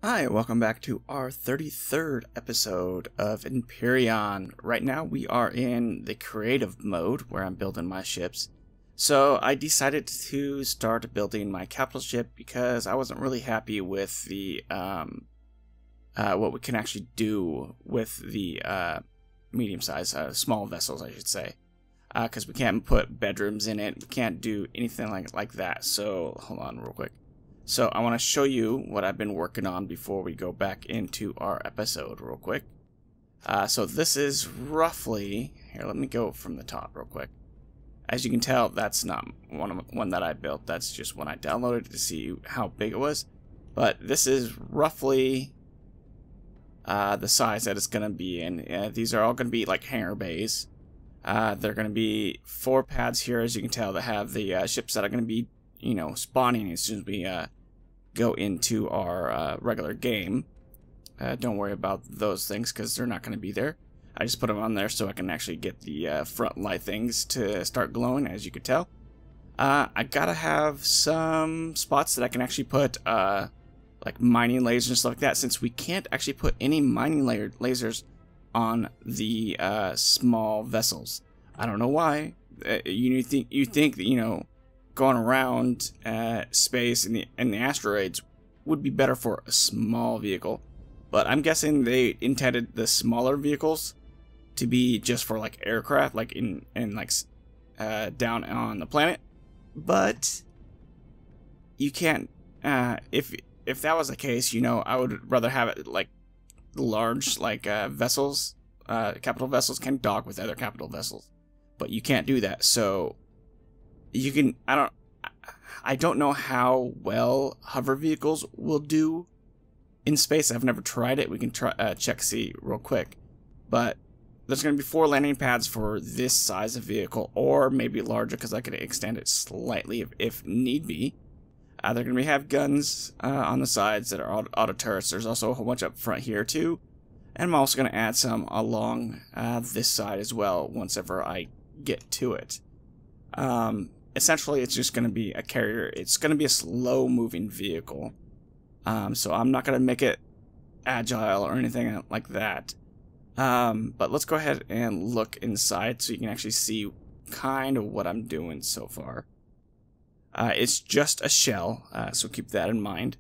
Hi, welcome back to our 33rd episode of Empyrion. Right now we are in the creative mode where I'm building my ships. So I decided to start building my capital ship because I wasn't really happy with the what we can actually do with the medium-sized, small vessels, I should say. Because we can't put bedrooms in it, we can't do anything like that. So hold on real quick. So I want to show you what I've been working on before we go back into our episode real quick. So this is roughly, here, let me go from the top real quick. As you can tell, that's not one that I built. That's just one I downloaded to see how big it was. But this is roughly the size that it's going to be in. These are all going to be like hangar bays. They're going to be 4 pads here, as you can tell, that have the ships that are going to be, you know, spawning as soon as we go into our regular game. Don't worry about those things because they're not going to be there. I just put them on there so I can actually get the front light things to start glowing, as you could tell. I gotta have some spots that I can actually put like mining lasers and stuff like that, since we can't actually put any mining lasers on the small vessels. I don't know why. You think that, you know, going around space and the asteroids would be better for a small vehicle, but I'm guessing they intended the smaller vehicles to be just for like aircraft, like in like down on the planet. But you can't. If that was the case, you know, I would rather have it like large, like vessels. Capital vessels can dock with other capital vessels, but you can't do that. So you can. I don't know how well hover vehicles will do in space. I've never tried it. We can try see real quick. But there's going to be 4 landing pads for this size of vehicle, or maybe larger because I could extend it slightly if need be. They're going to have guns on the sides that are auto turrets. There's also a whole bunch up front here too. And I'm also going to add some along this side as well once ever I get to it. Essentially, it's just going to be a carrier. It's going to be a slow-moving vehicle. So I'm not going to make it agile or anything like that. But let's go ahead and look inside so you can actually see kind of what I'm doing so far. It's just a shell, so keep that in mind.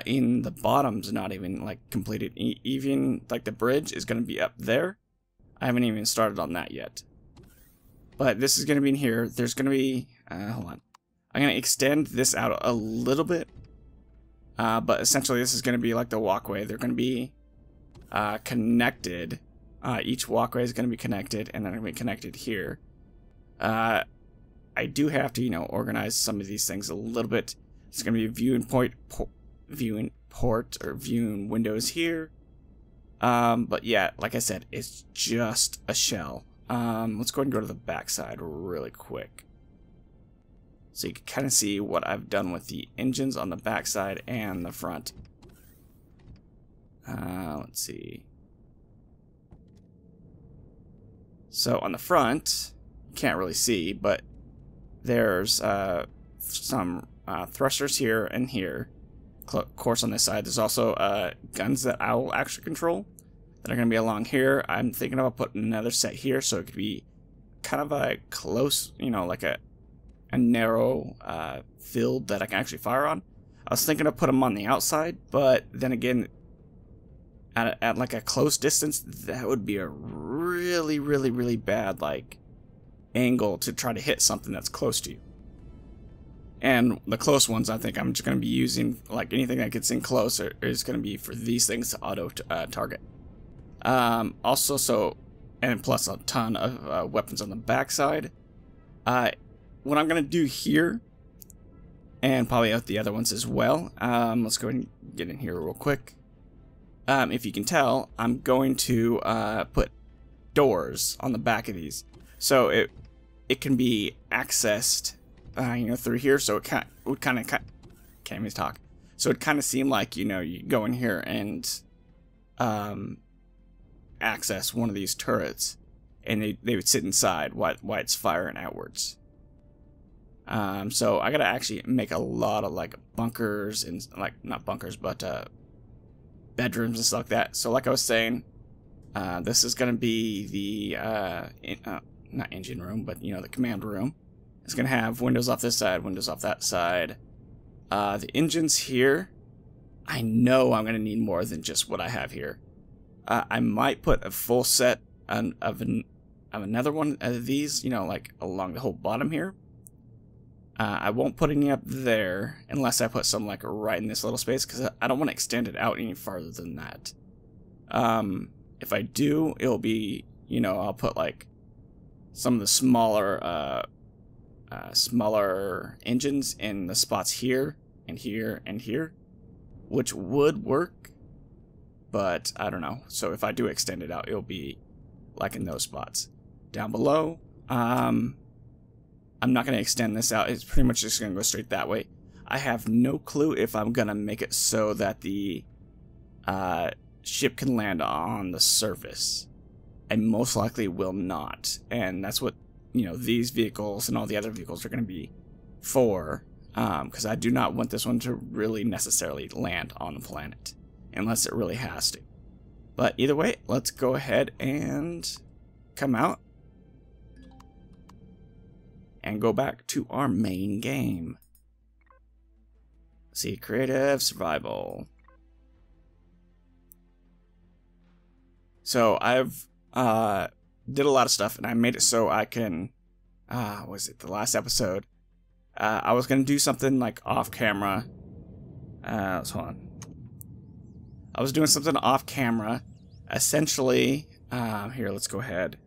In the bottom's not even like completed. Even like the bridge is going to be up there. I haven't even started on that yet. But this is going to be in here. There's going to be, hold on. I'm going to extend this out a little bit. But essentially this is going to be like the walkway. They're going to be connected. Each walkway is going to be connected, and then they're going to be connected here. I do have to, you know, organize some of these things a little bit. It's going to be viewing windows here. But yeah, like I said, it's just a shell. Let's go ahead and go to the back side really quick, so you can kind of see what I've done with the engines on the back side and the front. Let's see. So on the front, you can't really see, but there's some thrusters here and here. Of course, on this side, there's also guns that I will actually control that are going to be along here. I'm thinking about putting another set here, so it could be kind of a close, you know, like a narrow field that I can actually fire on. I was thinking of putting them on the outside, but then again, at like a close distance, that would be a really bad like angle to try to hit something that's close to you. And the close ones, I think I'm just going to be using, like anything that gets in close is going to be for these things to auto target. Also, so, and plus a ton of weapons on the backside. What I'm going to do here, and probably out the other ones as well, let's go ahead and get in here real quick. If you can tell, I'm going to put doors on the back of these, so it can be accessed, you know, through here. So it would kind of can't even talk. So it kind of seemed like, you know, you go in here and access one of these turrets, and they would sit inside while it's firing outwards. So I gotta actually make a lot of like bunkers, and like not bunkers, but bedrooms and stuff like that. So like I was saying, this is going to be the, not engine room, but, you know, the command room. It's going to have windows off this side, windows off that side. The engine's here. I know I'm going to need more than just what I have here. I might put a full set of another one of these, you know, like along the whole bottom here. I won't put any up there unless I put some like right in this little space, because I don't want to extend it out any farther than that. If I do, it'll be, you know, I'll put like some of the smaller engines in the spots here and here and here, which would work, but I don't know. So if I do extend it out, it'll be like in those spots. Down below, I'm not going to extend this out. It's pretty much just going to go straight that way. I have no clue if I'm going to make it so that the ship can land on the surface. I most likely will not. And that's what, you know, these vehicles and all the other vehicles are going to be for. Because I do not want this one to really necessarily land on the planet. Unless it really has to. But either way, let's go ahead and come out. And go back to our main game. See, creative survival. So I've did a lot of stuff, and I made it so I can. Was it the last episode? I was gonna do something like off camera. Hold on. I was doing something off camera. Essentially, here. Let's go ahead.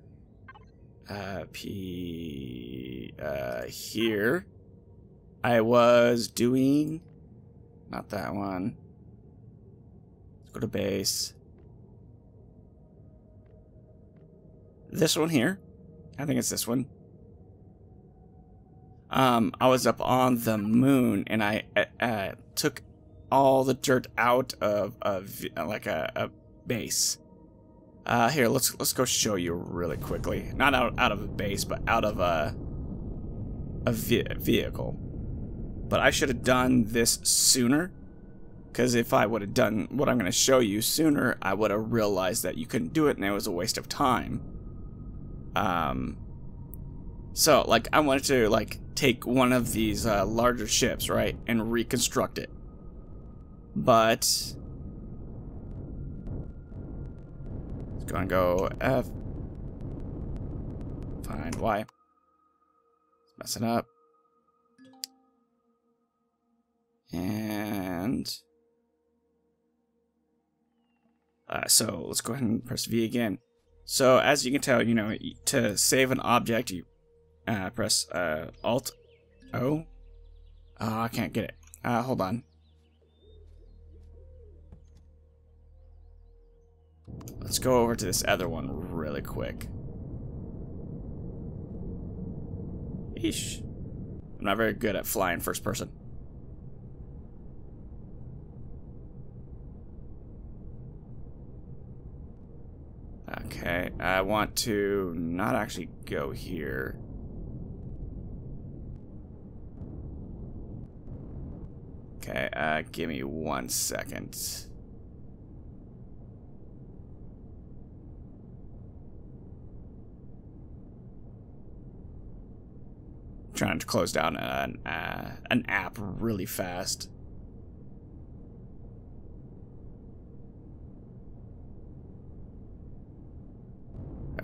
Here I was doing, not that one. Let's go to base. This one here. I think it's this one. I was up on the moon, and I took all the dirt out of like a base. Here, let's go show you really quickly. Not out of a base, but out of a vehicle. But I should have done this sooner, because if I would have done what I'm going to show you sooner, I would have realized that you couldn't do it, and it was a waste of time. So like I wanted to like take one of these larger ships, right, and reconstruct it, but. Gonna go F. Find Y. It's messing up. And so let's go ahead and press V again. So as you can tell, you know, to save an object, you press Alt O. Oh, I can't get it. Hold on. Let's go over to this other one really quick. Eesh. I'm not very good at flying first person. Okay, I want to not actually go here. Okay, give me 1 second. Trying to close down an app really fast.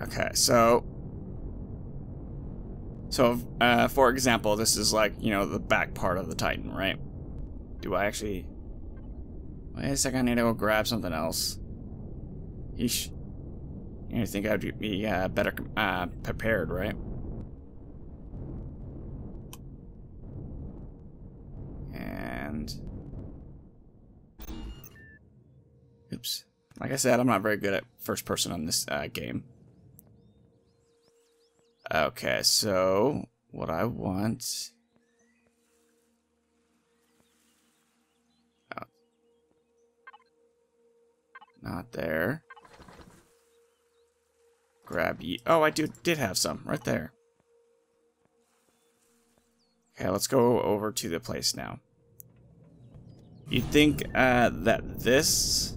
Okay, so for example, this is like, you know, the back part of the Titan, right? Do I actually? Wait a second, I need to go grab something else. Yeesh. You think I'd be better prepared, right? And oops. Like I said, I'm not very good at first person on this game. Okay, so what I want. Oh. Not there. Grab ye. Oh, I did have some right there. Okay, let's go over to the place now. You'd think that this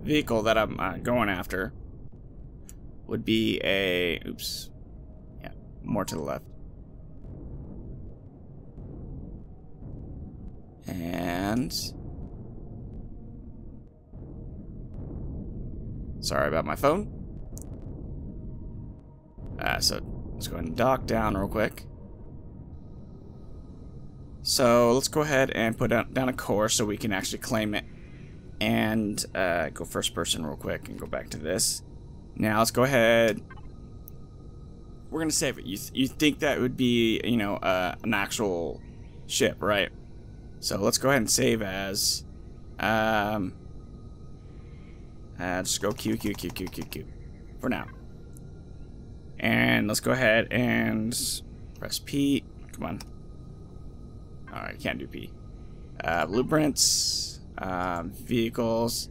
vehicle that I'm going after would be a... Oops. Yeah, more to the left. And... Sorry about my phone. So let's go ahead and dock down real quick. So let's go ahead and put down a course so we can actually claim it. And go first person real quick and go back to this. Now let's go ahead. We're going to save it. You think that would be, you know, an actual ship, right? So let's go ahead and save as... just go Q for now. And let's go ahead and press P. Come on. Alright, can't do P. Blueprints, vehicles.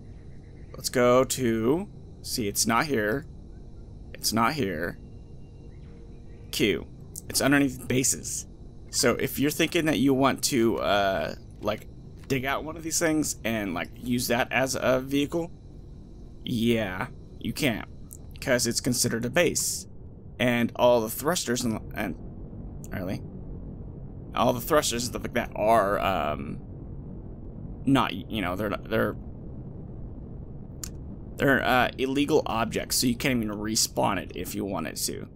Let's go to, see, it's not here. It's not here. Q. It's underneath bases. So if you're thinking that you want to, like, dig out one of these things and, like, use that as a vehicle, yeah, you can't, because it's considered a base, and all the thrusters and really, all the thrusters and stuff like that are not, you know, they're illegal objects, so you can't even respawn it if you wanted to.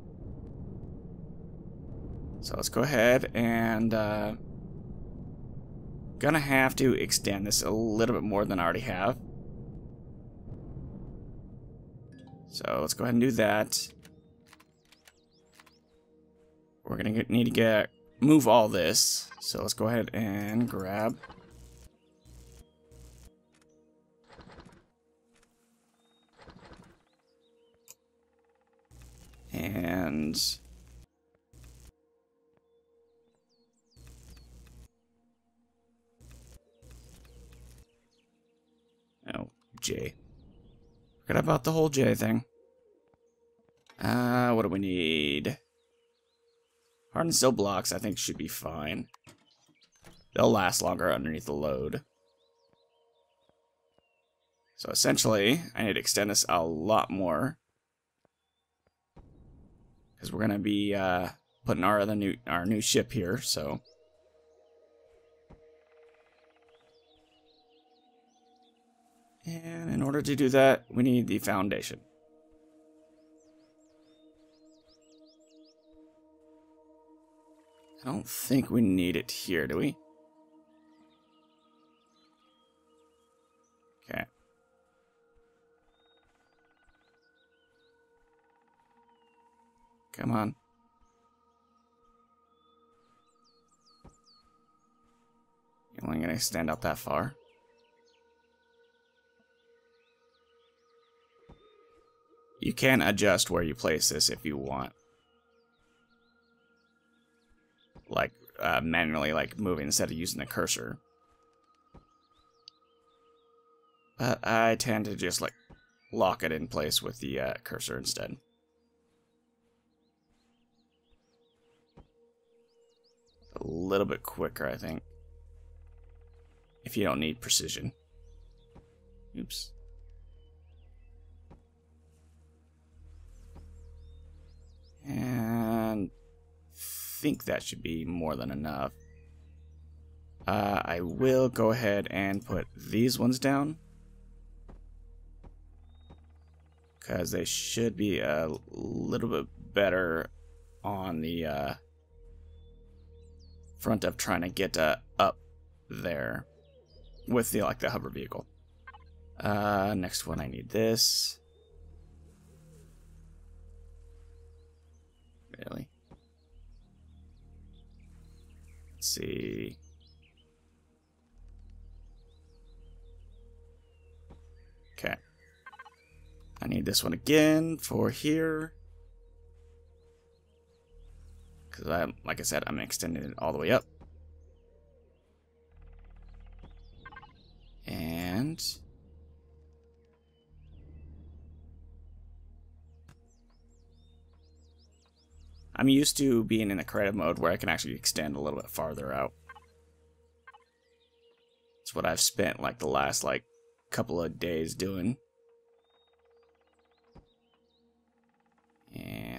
So let's go ahead and gonna have to extend this a little bit more than I already have. So let's go ahead and do that. We're gonna need to move all this. So let's go ahead and grab. And oh, J. Forgot about the whole J thing. What do we need? Hardened steel blocks, I think, should be fine. They'll last longer underneath the load. So essentially, I need to extend this a lot more, because we're gonna be putting our new ship here. So. And in order to do that, we need the foundation. I don't think we need it here, do we? Okay. Come on. You're only going to extend out that far. You can adjust where you place this if you want. Like, manually, like, moving instead of using the cursor. But I tend to just, like, lock it in place with the cursor instead. A little bit quicker, I think. If you don't need precision. Oops. And I think that should be more than enough. I will go ahead and put these ones down, because they should be a little bit better on the front of trying to get up there with the the hover vehicle. Next one, I need this. Really? Let's see. Okay. I need this one again for here. Because like I said, I'm extending it all the way up. And I'm used to being in the creative mode where I can actually extend a little bit farther out. It's what I've spent like the last couple of days doing.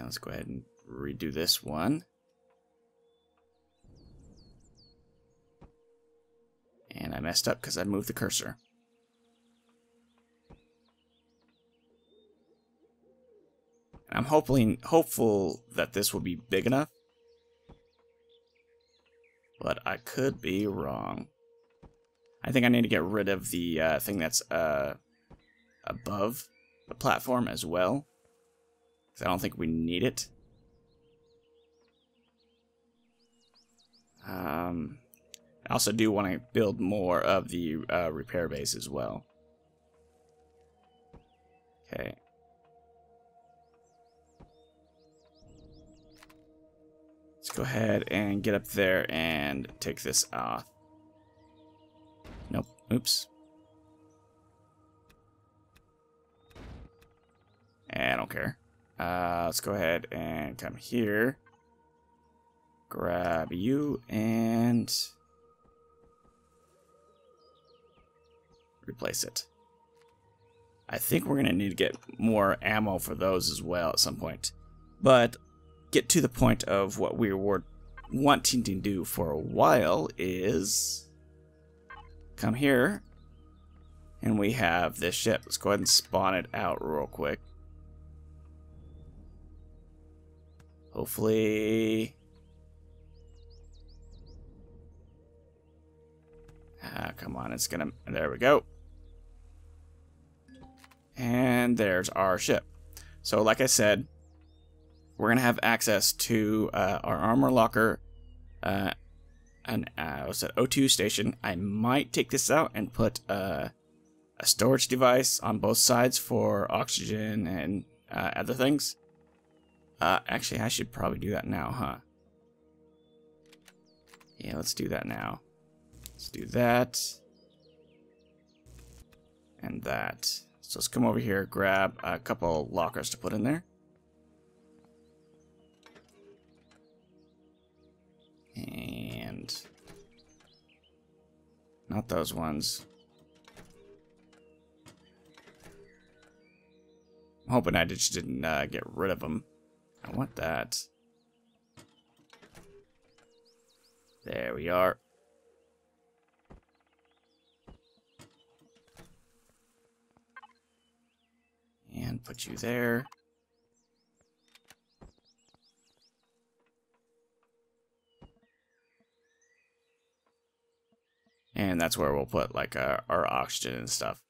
Let's go ahead and redo this one. And I messed up because I moved the cursor. I'm hopeful that this will be big enough. But I could be wrong. I think I need to get rid of the thing that's above the platform as well. Because I don't think we need it. I also do want to build more of the repair base as well. Okay. Let's go ahead and get up there and take this off. Nope. Oops. I don't care. Let's go ahead and come here. Grab you and replace it. I think we're going to need to get more ammo for those as well at some point. But get to the point of what we were wanting to do for a while is come here and we have this ship. Let's go ahead and spawn it out real quick. Hopefully... come on, it's gonna... There we go. And there's our ship. So like I said, we're gonna have access to our armor locker, what's that, O2 station. I might take this out and put a storage device on both sides for oxygen and other things. Actually, I should probably do that now, huh? Yeah, let's do that now. Let's do that. And that. So let's come over here, grab a couple lockers to put in there. And not those ones. I'm hoping I just didn't get rid of them. I want that. There we are. And put you there. And that's where we'll put like our oxygen and stuff.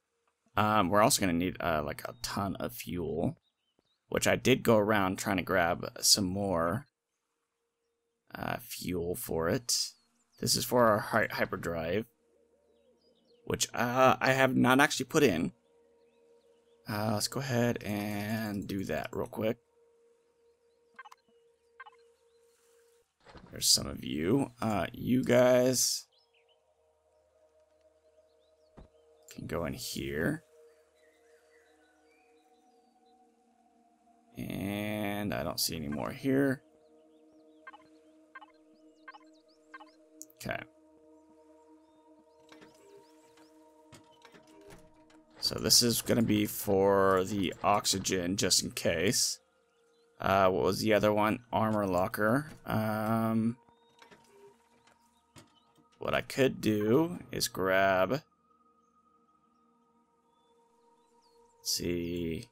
We're also going to need like a ton of fuel, which I did go around trying to grab some more fuel for it. This is for our hyperdrive, which I have not actually put in. Let's go ahead and do that real quick. There's some of you. You guys can go in here. And I don't see any more here. Okay. So this is going to be for the oxygen, just in case. What was the other one? Armor locker. What I could do is grab... Let's see...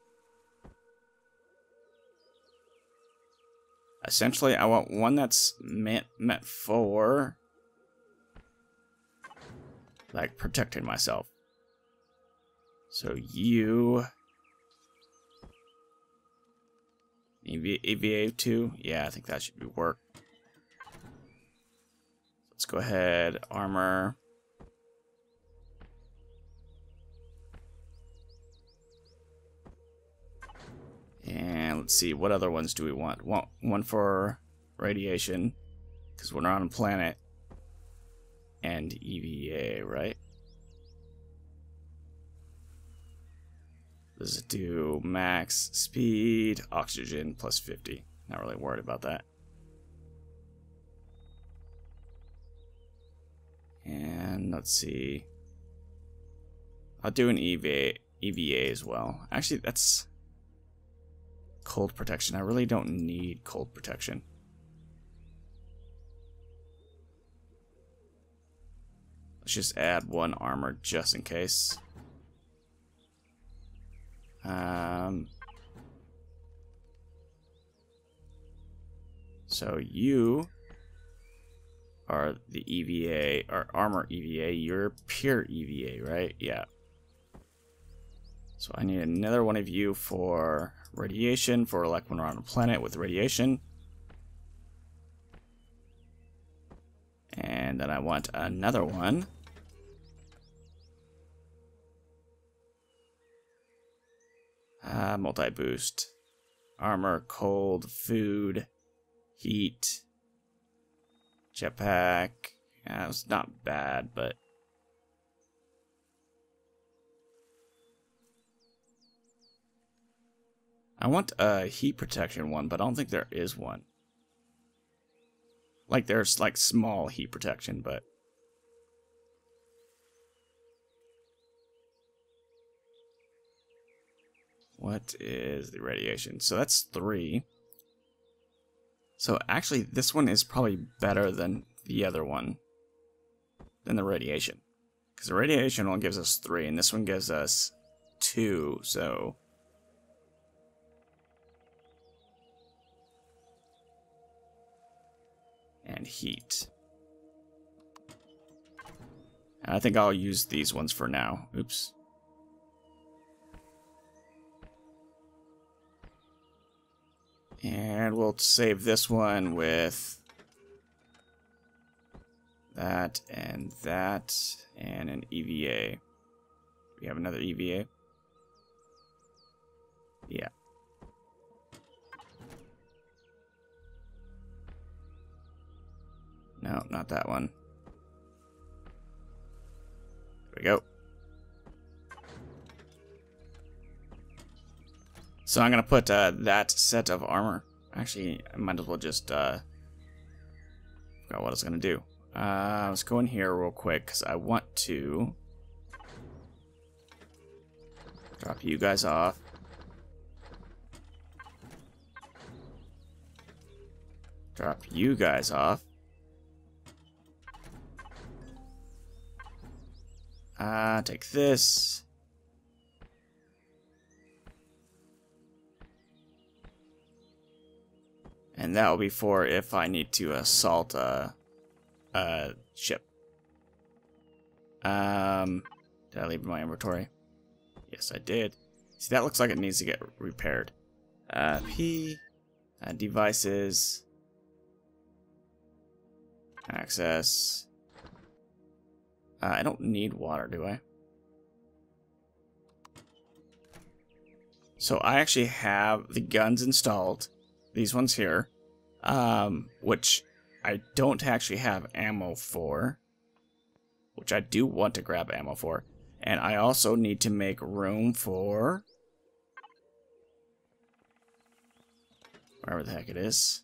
Essentially, I want one that's meant for... like, protecting myself. So you... EVA 2? Yeah, I think that should work. Let's go ahead, armor. And let's see, what other ones do we want? One for radiation, because we're on a planet. And EVA, right? Does it do max speed, oxygen plus 50? Not really worried about that. And let's see. I'll do an EVA as well. Actually, that's... cold protection. I really don't need cold protection. Let's just add 1 armor just in case. So you are the EVA, or armor EVA. You're pure EVA, right? Yeah. So I need another one of you for radiation, for like when we're on a planet with radiation. And then I want another one. Multi-boost. Armor, cold, food, heat, jetpack. Yeah, it's not bad, but... I want a heat protection one, but I don't think there is one. Like, there's, like, small heat protection, but... What is the radiation? So that's 3. So actually, this one is probably better than the other one. Than the radiation. Because the radiation one gives us 3, and this one gives us 2, so... And heat. And I think I'll use these ones for now. Oops. And we'll save this one with that, and an EVA. We have another EVA? Yeah. No, not that one. There we go. So I'm going to put that set of armor. Actually, I might as well just... forgot what I was going to do. Let's go in here real quick, because I want to... drop you guys off. Drop you guys off. Take this. And that will be for if I need to assault a ship. Did I leave my inventory? Yes, I did. See, that looks like it needs to get repaired. Devices. Access. I don't need water, do I? So I actually have the guns installed. These ones here. Which I don't actually have ammo for. Which I do want to grab ammo for. And I also need to make room for... wherever the heck it is.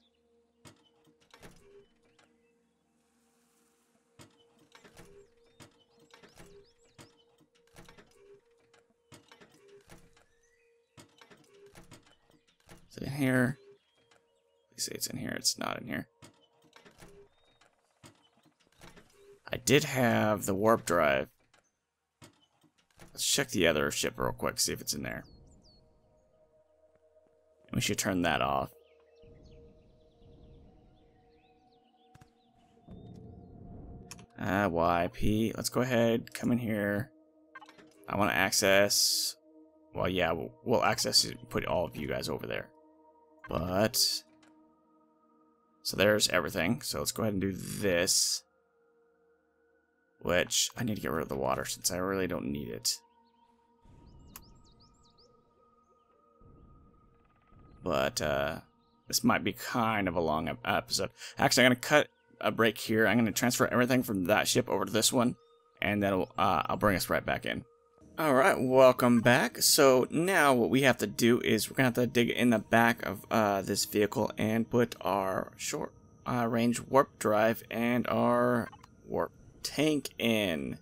Is it in here? Please say it's in here. It's not in here. I did have the warp drive. Let's check the other ship real quick, see if it's in there. We should turn that off. YP. Let's go ahead, come in here. I want to access... well, yeah, we'll access it and put all of you guys over there. But... so there's everything. So let's go ahead and do this. Which, I need to get rid of the water since I really don't need it. But, this might be kind of a long episode. Actually, I'm going to cut a break here. I'm going to transfer everything from that ship over to this one. And then I'll bring us right back in. Alright, welcome back. So now what we have to do is we're going to have to dig in the back of this vehicle and put our short range warp drive and our warp tank in.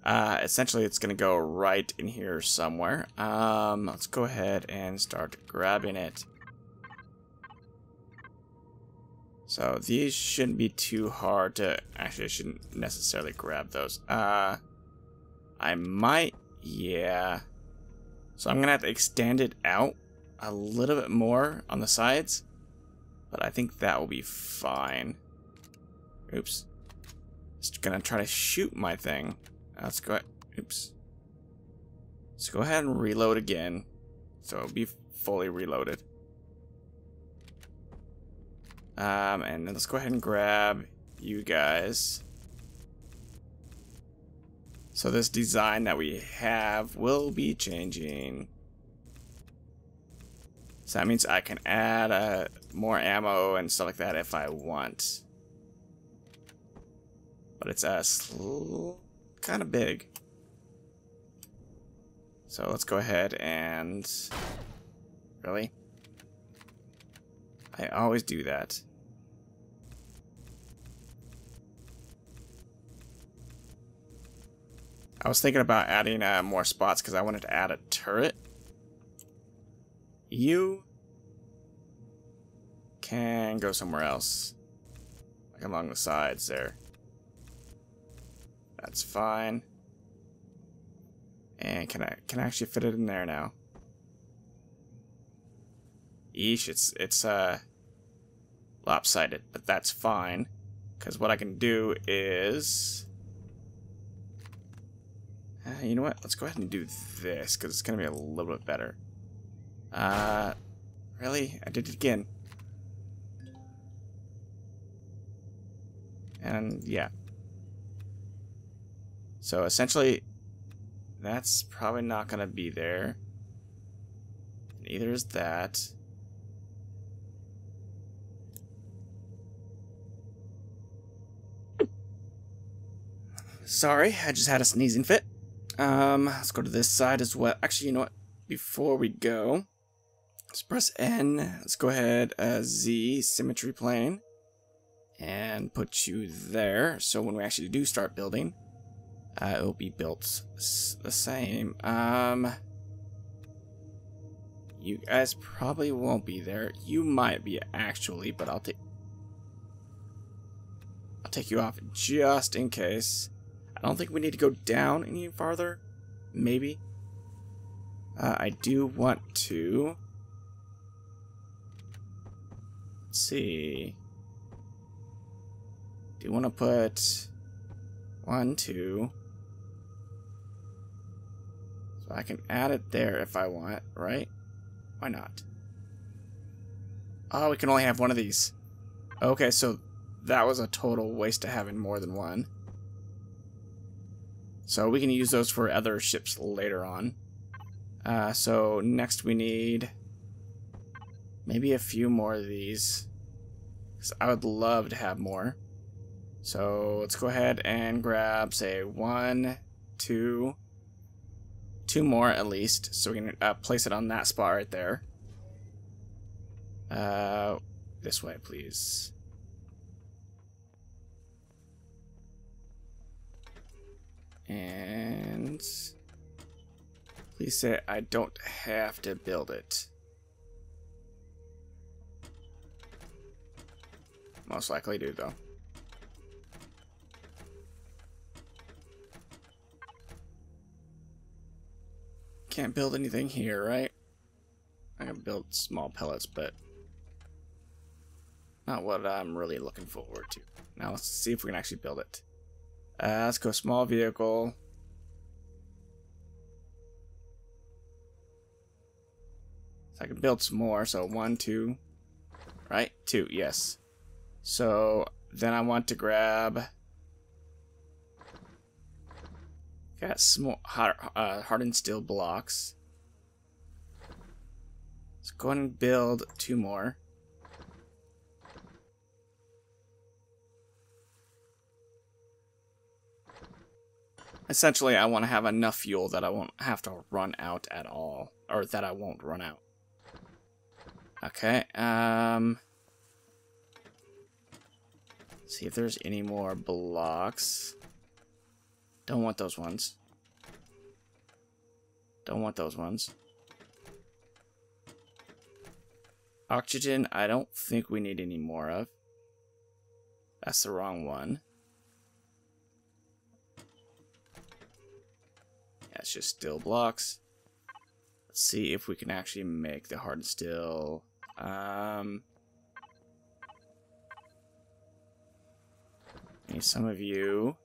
Essentially it's going to go right in here somewhere. Let's go ahead and start grabbing it. So these shouldn't be too hard to... Actually, I shouldn't necessarily grab those. I might... Yeah. So I'm going to have to extend it out a little bit more on the sides. But I think that will be fine. Oops. Just going to try to shoot my thing. Let's go ahead. Oops. Let's go ahead and reload again. So it'll be fully reloaded. And then let's go ahead and grab you guys. So this design that we have will be changing. So that means I can add more ammo and stuff like that if I want. But it's kind of big. So let's go ahead and... Really? I always do that. I was thinking about adding more spots because I wanted to add a turret. You can go somewhere else. Like along the sides there. That's fine. And can I actually fit it in there now? Eesh, it's lopsided, but that's fine. Because what I can do is... you know what? Let's go ahead and do this, because it's going to be a little bit better. Really? I did it again. And, yeah. So, essentially, that's probably not going to be there. Neither is that. Sorry, I just had a sneezing fit. Let's go to this side as well. Actually, you know what? Before we go, let's press N. Let's go ahead, Z, symmetry plane. And put you there. So when we actually do start building, it will be built the same. You guys probably won't be there. You might be actually, but I'll take you off just in case. I don't think we need to go down any farther. Maybe. I do want to... Let's see. Do want to put 1, 2. So I can add it there if I want, right? Why not? Oh, we can only have one of these. Okay, so that was a total waste of having more than one. So we can use those for other ships later on. So next we need maybe a few more of these. 'Cause I would love to have more. So let's go ahead and grab, say, 1, 2, 2 more at least. So we can place it on that spot right there. This way, please. And please say I don't have to build it. Most likely do, though. Can't build anything here, right? I can build small pellets, but not what I'm really looking forward to. Now let's see if we can actually build it. Let's go small vehicle. So I can build some more. So 1, 2, right? 2, yes. So then I want to grab. Got small hardened steel blocks. Let's go ahead and build 2 more. Essentially, I want to have enough fuel that I won't have to run out at all. Or that I won't run out. Okay, see if there's any more blocks. Don't want those ones. Don't want those ones. Oxygen, I don't think we need any more of. That's the wrong one. Yeah, it's just steel blocks. Let's see if we can actually make the hardened steel. Need some of you.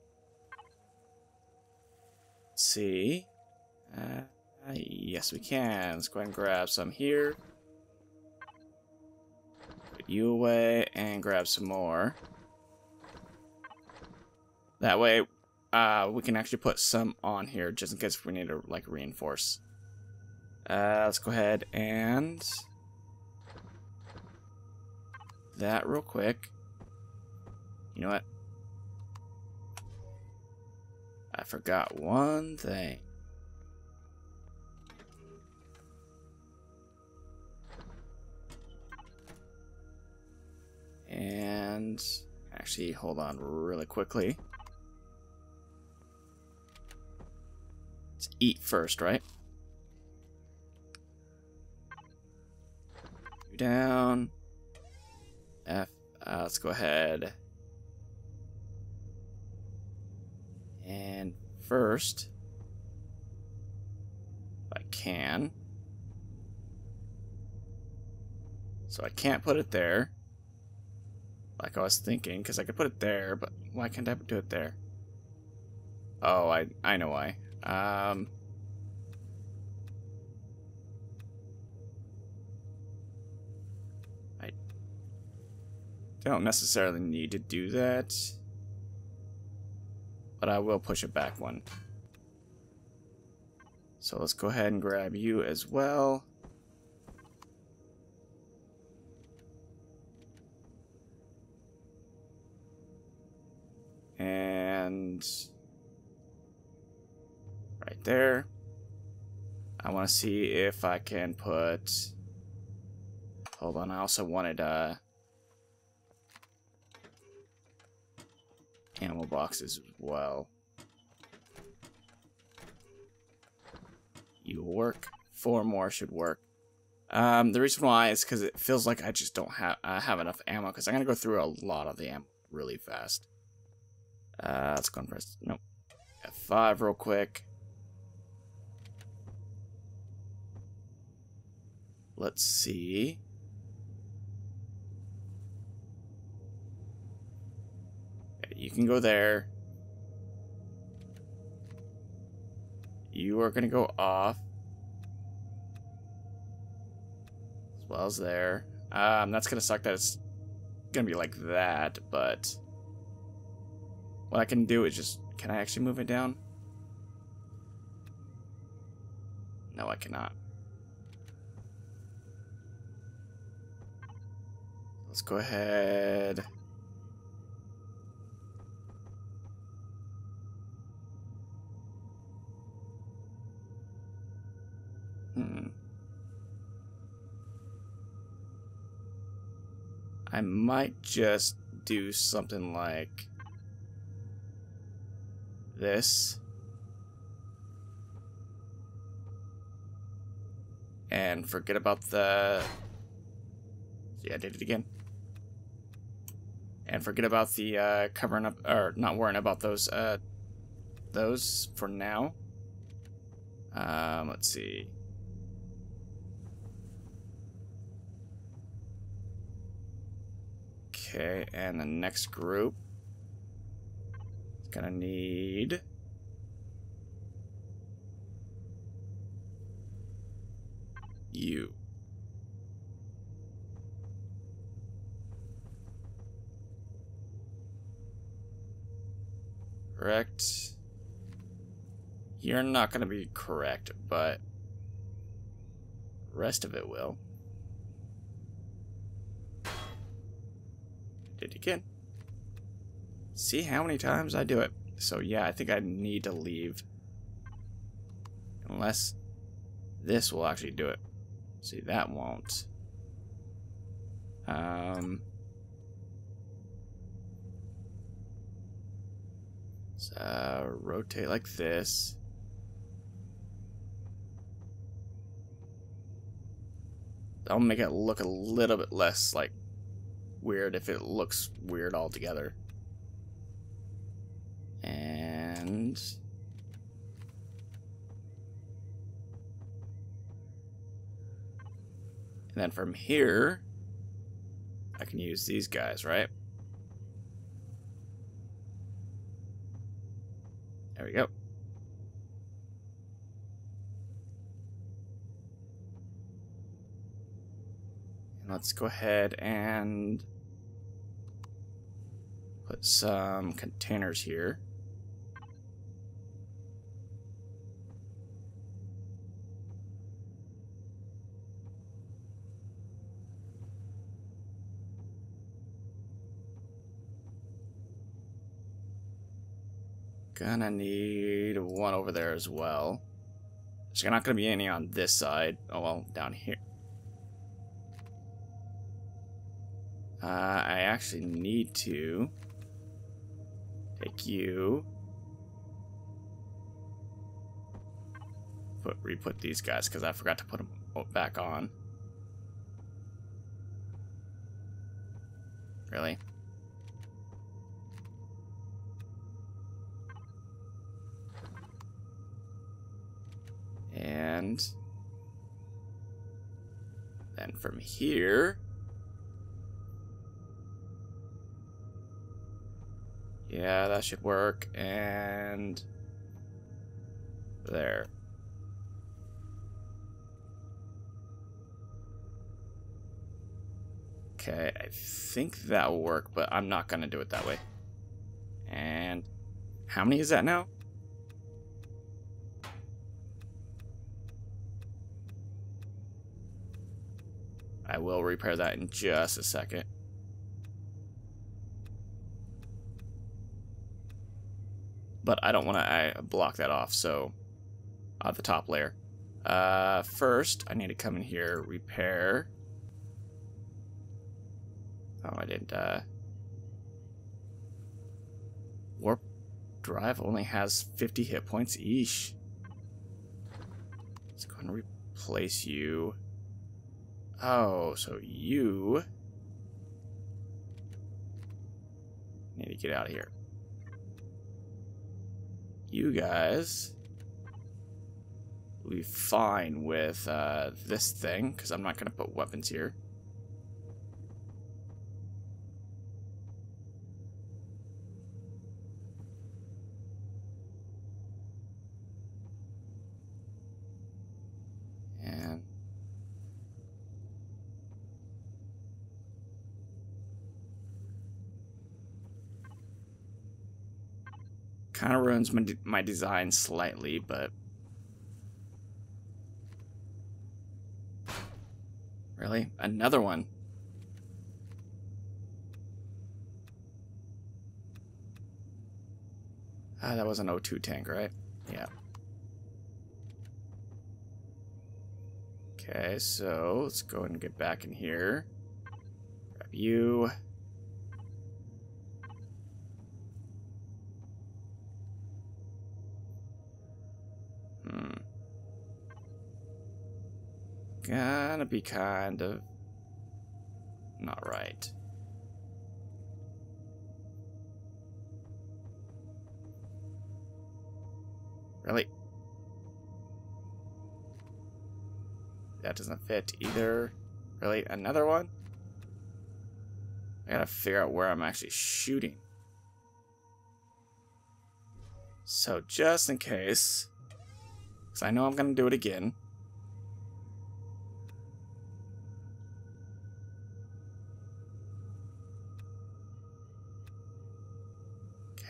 Let's see. Yes, we can. Let's go ahead and grab some here. Put you away and grab some more. That way, we can actually put some on here just in case we need to like reinforce. Let's go ahead and that real quick. You know what? I forgot one thing. And actually, hold on really quickly. Let's eat first, right? You down. F. Let's go ahead. And first, if I can. So I can't put it there. Like I was thinking, because I could put it there, but why can't I do it there? Oh, I know why. I don't necessarily need to do that, but I will push it back one. So let's go ahead and grab you as well. And right there. I want to see if I can put... Hold on, I also wanted ammo boxes as well. You will work. 4 more should work. The reason why is because it feels like I just don't have enough ammo, because I'm going to go through a lot of the ammo really fast. Let's go and press... Nope. F5 real quick. Let's see. Okay, you can go there. You are going to go off. As well as there. That's going to suck that it's going to be like that, but... What I can do is just... Can I actually move it down? No, I cannot. Let's go ahead. I might just do something like this. And forget about the... See, I did it again. And forget about the covering up, or not worrying about those for now. Let's see. Okay, and the next group is gonna need you. Correct. You're not gonna be correct, but the rest of it will. Did it again. See how many times I do it. So yeah, I think I need to leave. Unless this will actually do it. See, that won't. So rotate like this. That'll make it look a little bit less like weird if it looks weird altogether. And then from here, I can use these guys, right? There we go. And let's go ahead and put some containers here. Gonna need one over there as well. There's not gonna be any on this side. Oh well, down here. I actually need to take you. Re-put these guys because I forgot to put them back on. Really? And then from here, yeah, that should work. And there. Okay, I think that will work, but I'm not gonna do it that way. And how many is that now? I will repair that in just a second. But I don't want to block that off, so the top layer. First, I need to come in here, repair. Oh, I didn't. Warp drive only has 50 hit points each. Let's go and replace you. Oh, so you need to get out of here. You guys will be fine with this thing, because I'm not going to put weapons here. And kind of ruins my design slightly, but really, another one. That was an O2 tank, right? Yeah. Okay, so let's go and get back in here. Grab you. Gonna be kind of not right. Really? That doesn't fit either. Really? Another one? I gotta figure out where I'm actually shooting. So just in case, because I know I'm gonna do it again.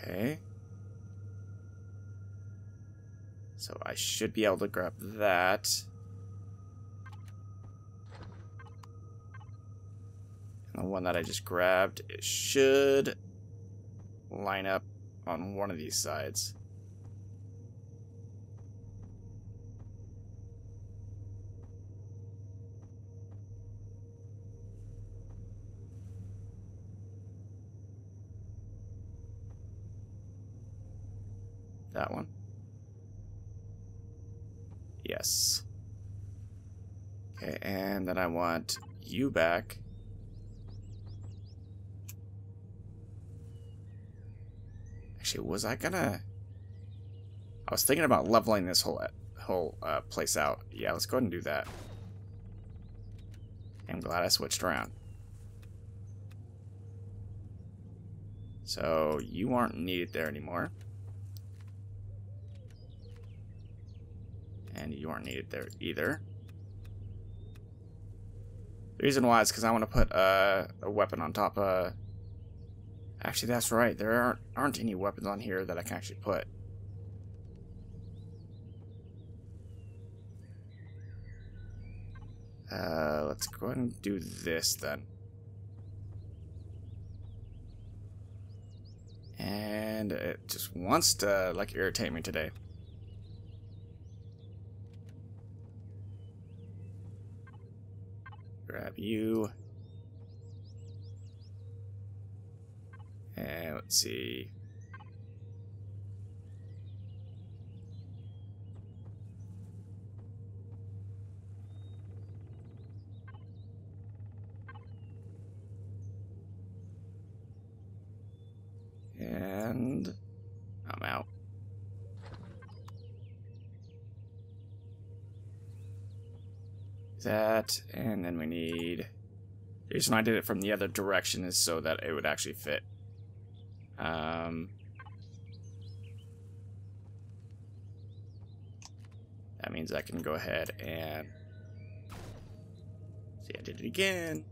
Okay. So I should be able to grab that. And the one that I just grabbed, it should line up on one of these sides. That one. Yes. Okay, and then I want you back. Actually, was I gonna... I was thinking about leveling this whole place out. Yeah, let's go ahead and do that. I'm glad I switched around. So, you aren't needed there anymore. And you aren't needed there either. The reason why is because I want to put a weapon on top of... Actually, that's right. There aren't any weapons on here that I can actually put. Let's go ahead and do this then. And it just wants to, like, irritate me today. Grab you. And let's see. And I'm out. That, and then we need... The reason I did it from the other direction is so that it would actually fit. That means I can go ahead and... See, I did it again.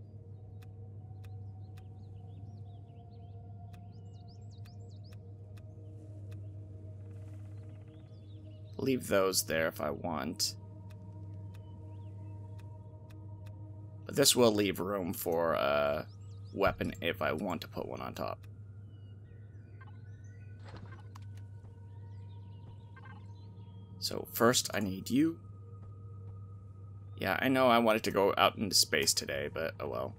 Leave those there if I want. But this will leave room for a weapon if I want to put one on top. So first I need you. Yeah, I know I wanted to go out into space today, but oh well.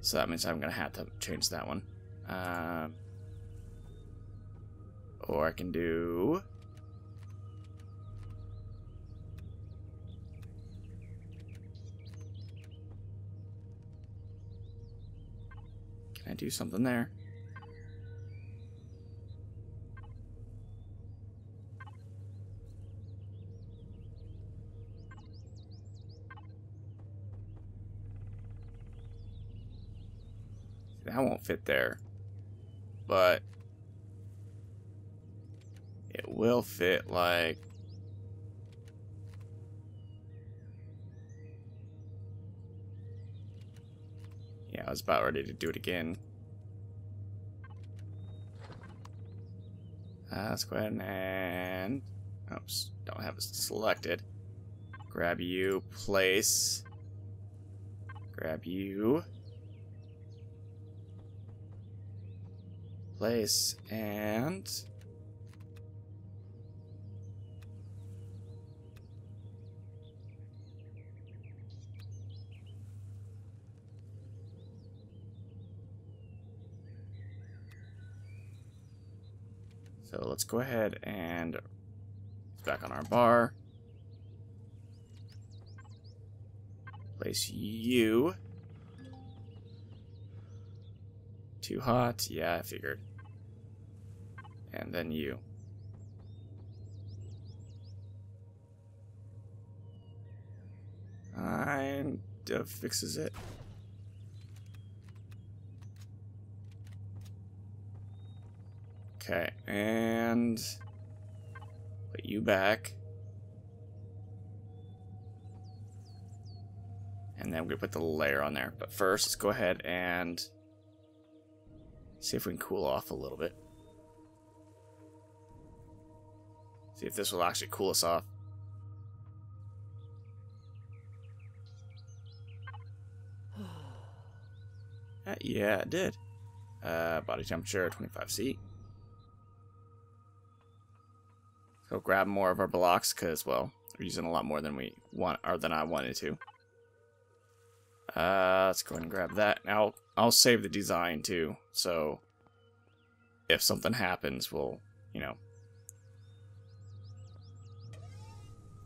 So that means I'm going to have to change that one. Or I can do... Can I do something there? That won't fit there, but it will fit like... Yeah, I was about ready to do it again. Let's go ahead and... Oops, don't have it selected. Grab you, place. Grab you. Place, and... So let's go ahead and it's back on our bar. Place you. Too hot? Yeah, I figured. And then you. And fixes it. Okay, and put you back. And then we put the layer on there. But first, let's go ahead and see if we can cool off a little bit. See if this will actually cool us off. Yeah, it did. Body temperature, 25°C. So grab more of our blocks, because, well, we're using a lot more than we want, or than I wanted to. Let's go ahead and grab that. Now, I'll save the design, too, so if something happens, we'll, you know,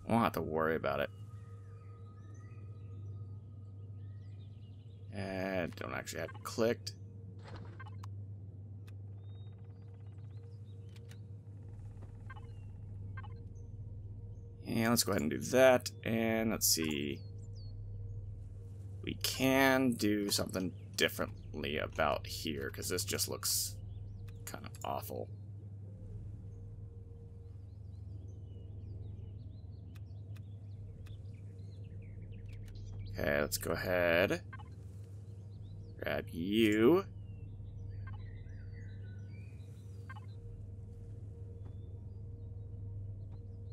won't have to worry about it. And don't actually have it clicked. And let's go ahead and do that. And let's see. We can do something differently about here, because this just looks kind of awful. Okay, let's go ahead. Grab you.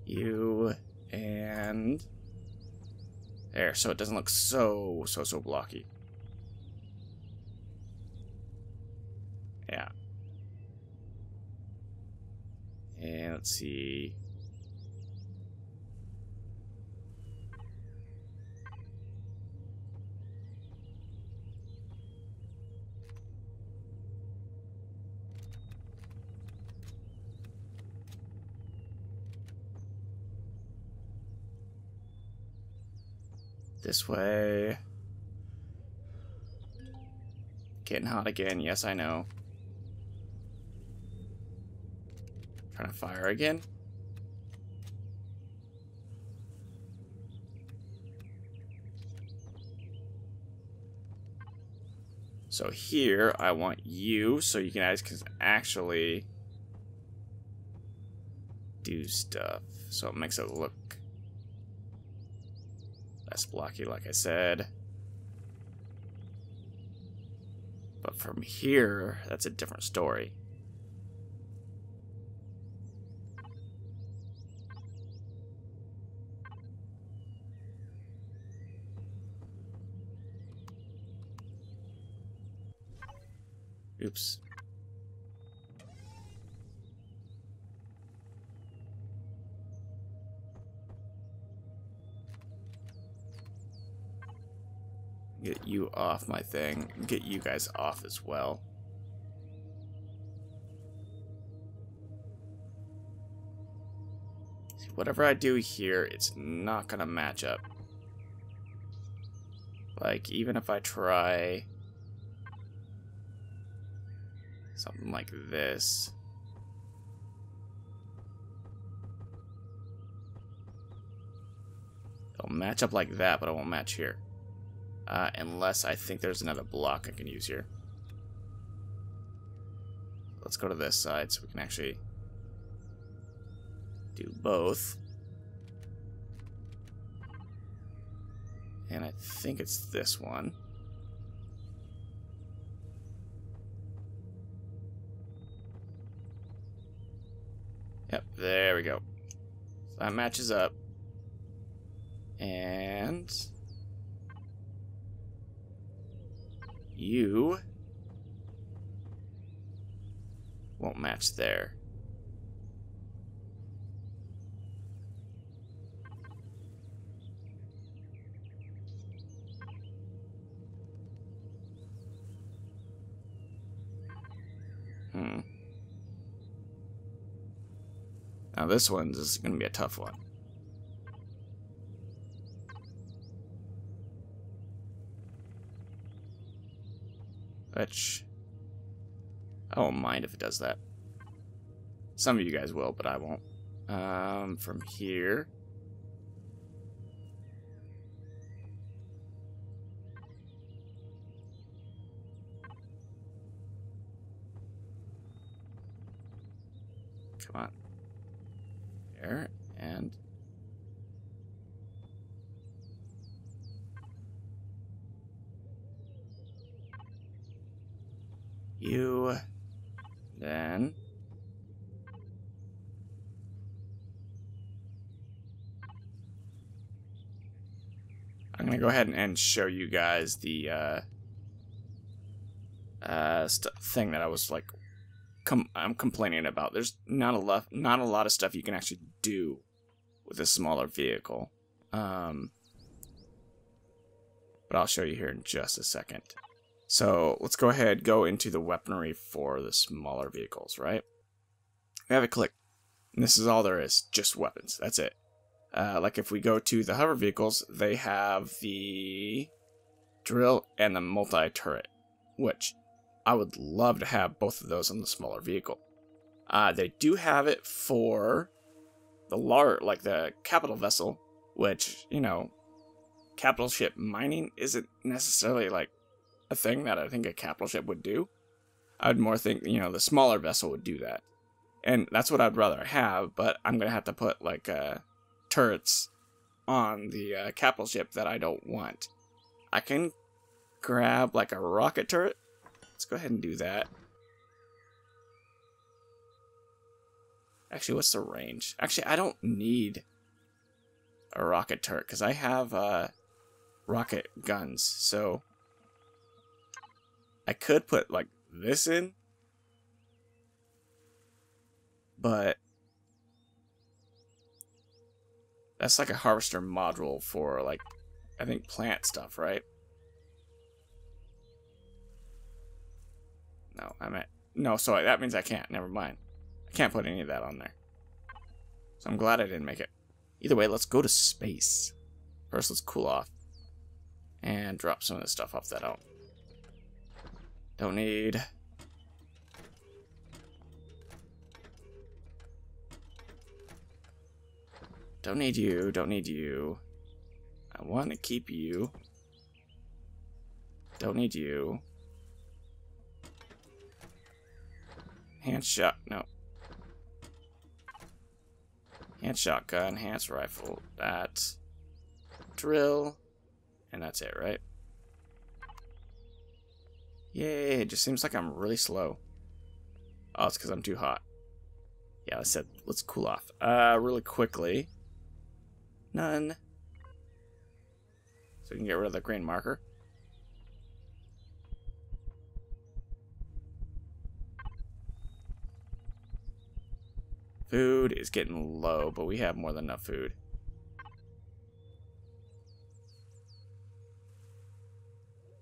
You and there, so it doesn't look so blocky. Yeah. And let's see. This way. Getting hot again. Yes, I know. Trying to fire again. So here, I want you, so you guys can actually do stuff. So it makes it look less blocky, like I said. But from here, that's a different story. Oops. Get you off my thing. Get you guys off as well. See, whatever I do here, it's not gonna match up. Like, even if I try something like this. It'll match up like that, but it won't match here. Unless I think there's another block I can use here. Let's go to this side so we can actually do both. And I think it's this one. Yep, there we go. So that matches up. And you won't match there. Now this is going to be a tough one. Which, I won't mind if it does that. Some of you guys will, but I won't. From here. Come on. There, and you, then I'm gonna go ahead and show you guys the thing that I was like I'm complaining about. There's not a lot of stuff you can actually do with a smaller vehicle. But I'll show you here in just a second. So let's go ahead, go into the weaponry for the smaller vehicles, right? We have it clicked. And this is all there is, just weapons. That's it. Like if we go to the hover vehicles, they have the drill and the multi-turret, which I would love to have both of those on the smaller vehicle. They do have it for the like the capital vessel, which, you know, capital ship mining isn't necessarily like a thing that I think a capital ship would do. I would more think, you know, the smaller vessel would do that. And that's what I'd rather have, but I'm going to have to put like turrets on the capital ship that I don't want. I can grab like a rocket turret. Let's go ahead and do that. Actually, what's the range? Actually, I don't need a rocket turret because I have rocket guns. So I could put like this in, but that's like a harvester module for like, I think, plant stuff, right? No, I meant, no, so that means I can't. Never mind. I can't put any of that on there. So I'm glad I didn't make it. Either way, let's go to space. First, let's cool off. And drop some of this stuff off that out. Don't need. Don't need you. Don't need you. I want to keep you. Don't need you. Hand shot. No. Hand shotgun. Hand rifle. That. Drill. And that's it, right? Yay. It just seems like I'm really slow. Oh, it's because I'm too hot. Yeah, I said let's cool off. Really quickly. None. So we can get rid of the green marker. Food is getting low, but we have more than enough food.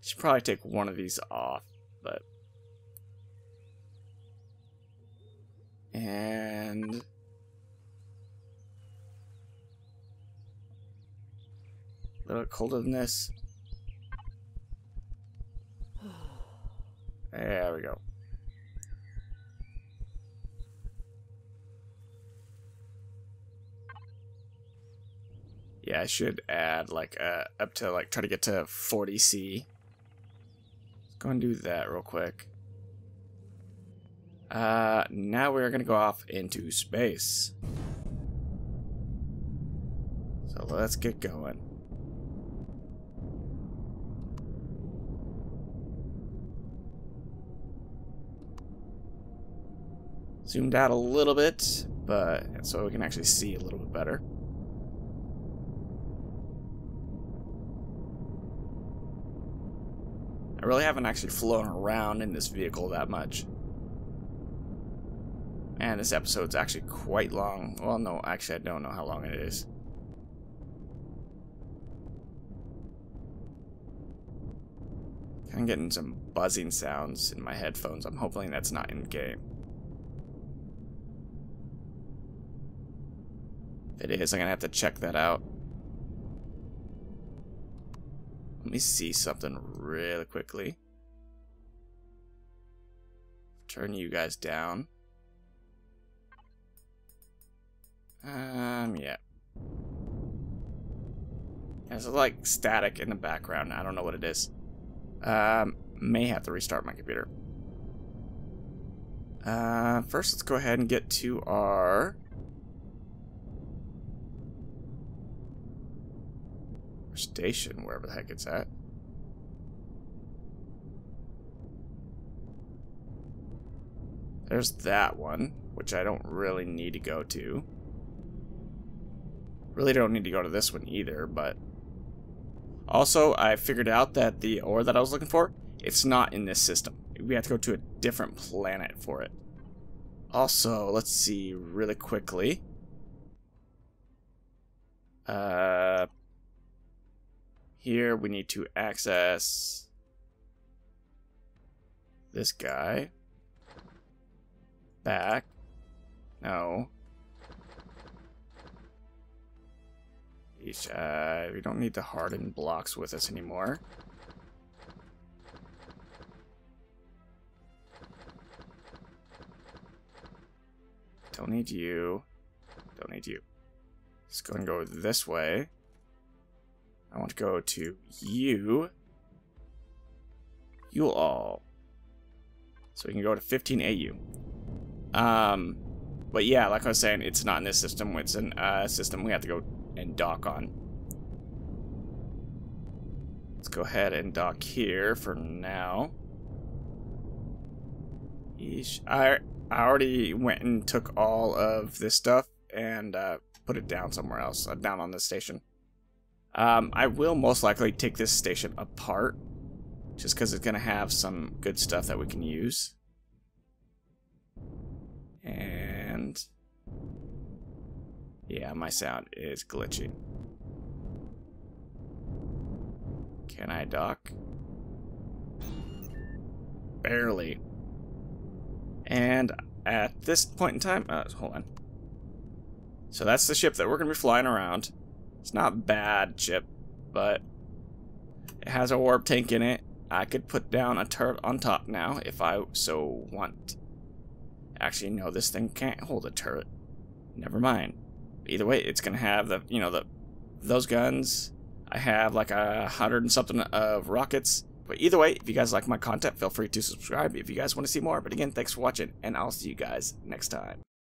Should probably take one of these off, but... And... a little colder than this. There we go. Yeah, I should add like up to like try to get to 40C. Let's go and do that real quick. Now we're gonna go off into space. So let's get going. Zoomed out a little bit, but so we can actually see a little bit better. I really haven't actually flown around in this vehicle that much. And this episode's actually quite long. Well, no, actually I don't know how long it is. I'm getting some buzzing sounds in my headphones. I'm hoping that's not in game. If it is, I'm gonna have to check that out. Let me see something really quickly. Turn you guys down. Yeah. There's like static in the background. I don't know what it is. May have to restart my computer. First, let's go ahead and get to our station, wherever the heck it's at. There's that one, which I don't really need to go to. Really don't need to go to this one either, but... Also, I figured out that the ore that I was looking for, it's not in this system. We have to go to a different planet for it. Also, let's see really quickly. Here we need to access this guy. Back. No. We don't need the hardened blocks with us anymore. Don't need you. Don't need you. Let's go and go this way. I want to go to you. You all. So we can go to 15 AU. But yeah, like I was saying, it's not in this system. It's in a system we have to go and dock on. Let's go ahead and dock here for now. Yeesh. I already went and took all of this stuff and put it down somewhere else, down on this station. I will most likely take this station apart, just because it's going to have some good stuff that we can use. And yeah, my sound is glitching. Can I dock? Barely. And at this point in time, hold on. So that's the ship that we're going to be flying around. It's not a bad ship, but it has a warp tank in it. I could put down a turret on top now if I so want. Actually, no, this thing can't hold a turret. Never mind. Either way, it's going to have the, you know, those guns. I have like 100 and something of rockets. But either way, if you guys like my content, feel free to subscribe if you guys want to see more. But again, thanks for watching, and I'll see you guys next time.